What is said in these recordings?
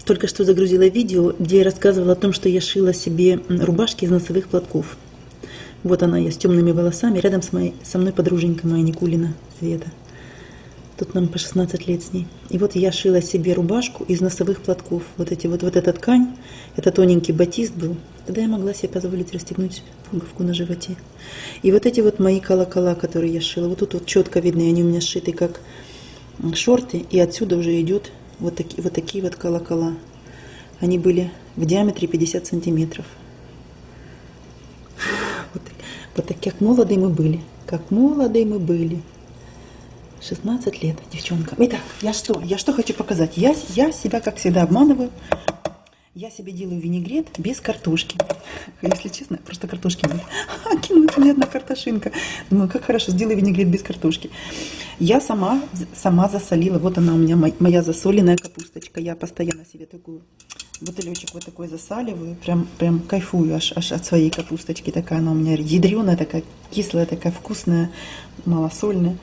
Только что загрузила видео, где я рассказывала о том, что я шила себе рубашки из носовых платков. Вот она, я с темными волосами, рядом со мной подруженька моя Никулина Света. Тут нам по 16 лет с ней. И вот я шила себе рубашку из носовых платков. Вот эта ткань, это тоненький батист был. Тогда я могла себе позволить расстегнуть пуговку на животе. И вот эти вот мои колокола, которые я шила, вот тут вот четко видны, они у меня сшиты как шорты, и отсюда уже идет вот такие вот колокола. Они были в диаметре 50 сантиметров. Вот так, как молодые мы были. Как молодые мы были. 16 лет, девчонка. Итак, я что хочу показать? Я себя, как всегда, обманываю. Я себе делаю винегрет без картошки. Если честно, просто картошки нет. Кинулась мне одна картошинка. Думаю, как хорошо, сделаю винегрет без картошки. Я сама засолила. Вот она у меня, моя засоленная капусточка. Я постоянно себе такую бутылечек вот такой засаливаю. Прям кайфую аж от своей капусточки. Такая она у меня ядреная, такая кислая, такая вкусная, малосольная.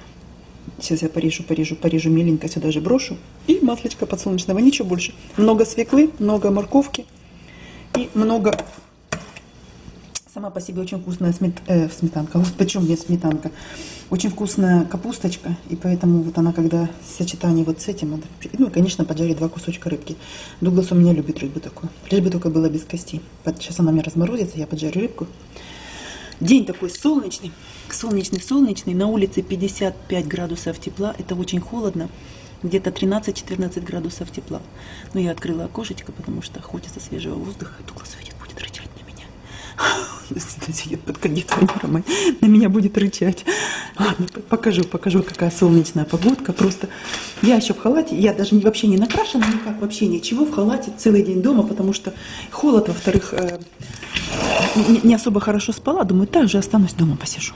Сейчас я порежу меленько, сюда же брошу. И маслечко подсолнечного, ничего больше. Много свеклы, много морковки и много... Сама по себе очень вкусная сметанка. Вот почему мне сметанка? Очень вкусная капусточка. И поэтому вот она, когда в сочетании вот с этим... Ну, конечно, поджарить 2 кусочка рыбки. Дуглас у меня любит рыбу такую. Лишь бы только было без костей. Сейчас она мне разморозится, я поджарю рыбку. День такой солнечный, солнечный, на улице 55 градусов тепла, это очень холодно, где-то 13-14 градусов тепла. Но я открыла окошечко, потому что хочется свежего воздуха. Дуглас будет рычать на меня. Сидит под кондиционером, на меня будет рычать. Ладно, покажу, какая солнечная погодка. Просто я еще в халате, я даже вообще не накрашена никак, вообще ничего, в халате целый день дома, потому что холод, во-вторых, не особо хорошо спала. Думаю, так же останусь дома, посижу.